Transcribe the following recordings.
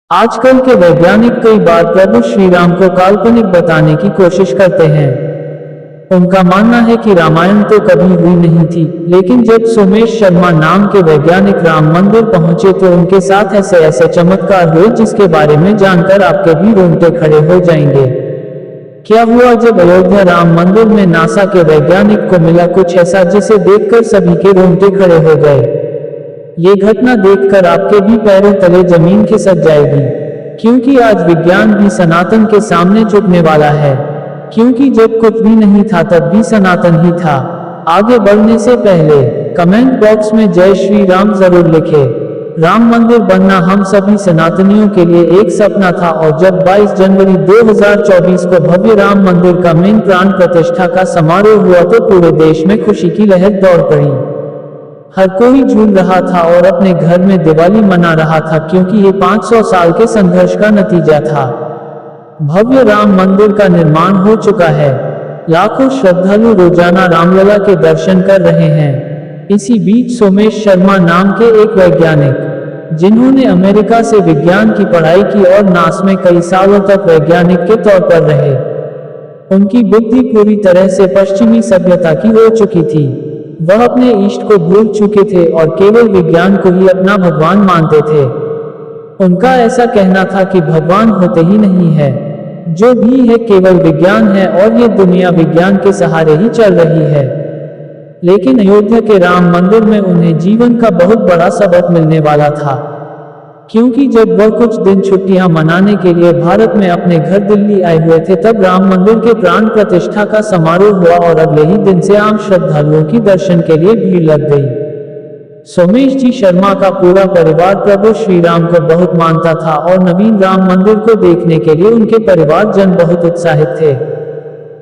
आजकल के वैज्ञानिक कई बार प्रभु श्री राम को काल्पनिक बताने की कोशिश करते हैं। उनका मानना है कि रामायण तो कभी हुई नहीं थी, लेकिन जब सोमेश शर्मा नाम के वैज्ञानिक राम मंदिर पहुंचे तो उनके साथ ऐसे ऐसे चमत्कार हुए जिसके बारे में जानकर आपके भी रोंगटे खड़े हो जाएंगे। क्या हुआ जब अयोध्या राम मंदिर में नासा के वैज्ञानिक को मिला कुछ ऐसा जिसे देखकर सभी के रोंगटे खड़े हो गए। ये घटना देखकर आपके भी पैरों तले जमीन खिसक जाएगी, क्योंकि आज विज्ञान भी सनातन के सामने झुकने वाला है। क्योंकि जब कुछ भी नहीं था तब भी सनातन ही था। आगे बढ़ने से पहले कमेंट बॉक्स में जय श्री राम जरूर लिखें। राम मंदिर बनना हम सभी सनातनियों के लिए एक सपना था और जब 22 जनवरी 2024 को भव्य राम मंदिर का मेन प्राण प्रतिष्ठा का समारोह हुआ तो पूरे देश में खुशी की लहर दौड़ पड़ी। हर कोई झूम रहा था और अपने घर में दिवाली मना रहा था, क्योंकि ये 500 साल के संघर्ष का नतीजा था। भव्य राम मंदिर का निर्माण हो चुका है। लाखों श्रद्धालु रोजाना रामलला के दर्शन कर रहे हैं। इसी बीच सोमेश शर्मा नाम के एक वैज्ञानिक, जिन्होंने अमेरिका से विज्ञान की पढ़ाई की और नासा में कई सालों तक वैज्ञानिक के तौर पर रहे, उनकी बुद्धि पूरी तरह से पश्चिमी सभ्यता की हो चुकी थी। वह अपने इष्ट को भूल चुके थे और केवल विज्ञान को ही अपना भगवान मानते थे। उनका ऐसा कहना था कि भगवान होते ही नहीं है, जो भी है केवल विज्ञान है और ये दुनिया विज्ञान के सहारे ही चल रही है। लेकिन अयोध्या के राम मंदिर में उन्हें जीवन का बहुत बड़ा सबक मिलने वाला था, क्योंकि जब वह कुछ दिन छुट्टियां मनाने के लिए भारत में अपने घर दिल्ली आए हुए थे तब राम मंदिर के प्राण प्रतिष्ठा का समारोह हुआ और अगले ही दिन से आम श्रद्धालुओं की दर्शन के लिए भीड़ लग गई। सोमेश जी शर्मा का पूरा परिवार प्रभु श्री राम को बहुत मानता था और नवीन राम मंदिर को देखने के लिए उनके परिवारजन बहुत उत्साहित थे।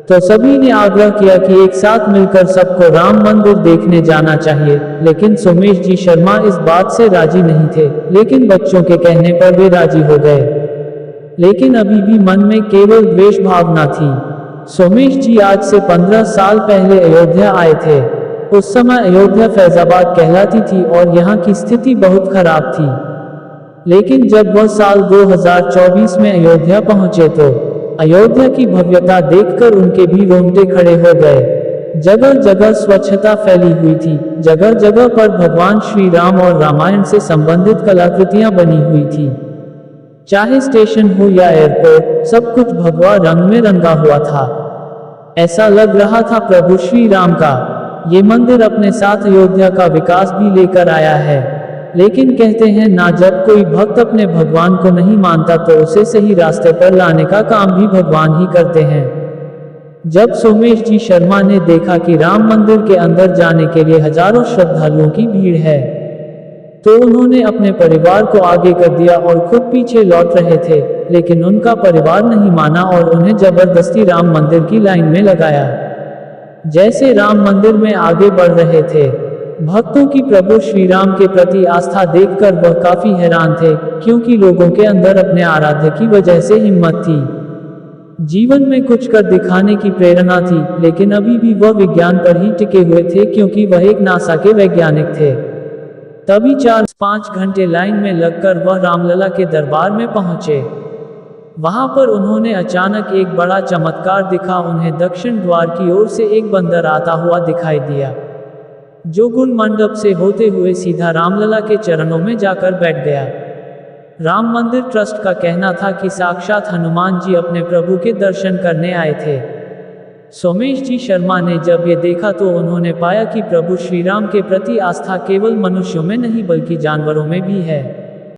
तो सभी ने आग्रह किया कि एक साथ मिलकर सबको राम मंदिर देखने जाना चाहिए, लेकिन सोमेश जी शर्मा इस बात से राजी नहीं थे। लेकिन बच्चों के कहने पर वे राजी हो गए। लेकिन अभी भी मन में केवल द्वेष भावना थी। सोमेश जी आज से 15 साल पहले अयोध्या आए थे। उस समय अयोध्या फैजाबाद कहलाती थी और यहाँ की स्थिति बहुत खराब थी। लेकिन जब वह साल 2024 में अयोध्या पहुंचे तो अयोध्या की भव्यता देखकर उनके भी रोंगटे खड़े हो गए। जगह जगह स्वच्छता फैली हुई थी, जगह जगह पर भगवान श्री राम और रामायण से संबंधित कलाकृतियां बनी हुई थी। चाहे स्टेशन हो या एयरपोर्ट, सब कुछ भगवा रंग में रंगा हुआ था। ऐसा लग रहा था प्रभु श्री राम का ये मंदिर अपने साथ अयोध्या का विकास भी लेकर आया है। लेकिन कहते हैं ना, जब कोई भक्त अपने भगवान को नहीं मानता तो उसे सही रास्ते पर लाने का काम भी भगवान ही करते हैं। जब सोमेश जी शर्मा ने देखा कि राम मंदिर के अंदर जाने के लिए हजारों श्रद्धालुओं की भीड़ है, तो उन्होंने अपने परिवार को आगे कर दिया और खुद पीछे लौट रहे थे। लेकिन उनका परिवार नहीं माना और उन्हें जबरदस्ती राम मंदिर की लाइन में लगाया। जैसे राम मंदिर में आगे बढ़ रहे थे, भक्तों की प्रभु श्री राम के प्रति आस्था देखकर वह काफी हैरान थे, क्योंकि लोगों के अंदर अपने आराध्य की वजह से हिम्मत थी, जीवन में कुछ कर दिखाने की प्रेरणा थी। लेकिन अभी भी वह विज्ञान पर ही टिके हुए थे, क्योंकि वह एक नासा के वैज्ञानिक थे। तभी 4-5 घंटे लाइन में लगकर वह रामलला के दरबार में पहुंचे। वहां पर उन्होंने अचानक एक बड़ा चमत्कार दिखा। उन्हें दक्षिण द्वार की ओर से एक बंदर आता हुआ दिखाई दिया, जो गुण मंडप से होते हुए सीधा रामलला के चरणों में जाकर बैठ गया। राम मंदिर ट्रस्ट का कहना था कि साक्षात हनुमान जी अपने प्रभु के दर्शन करने आए थे। सोमेश जी शर्मा ने जब ये देखा तो उन्होंने पाया कि प्रभु श्री राम के प्रति आस्था केवल मनुष्यों में नहीं बल्कि जानवरों में भी है।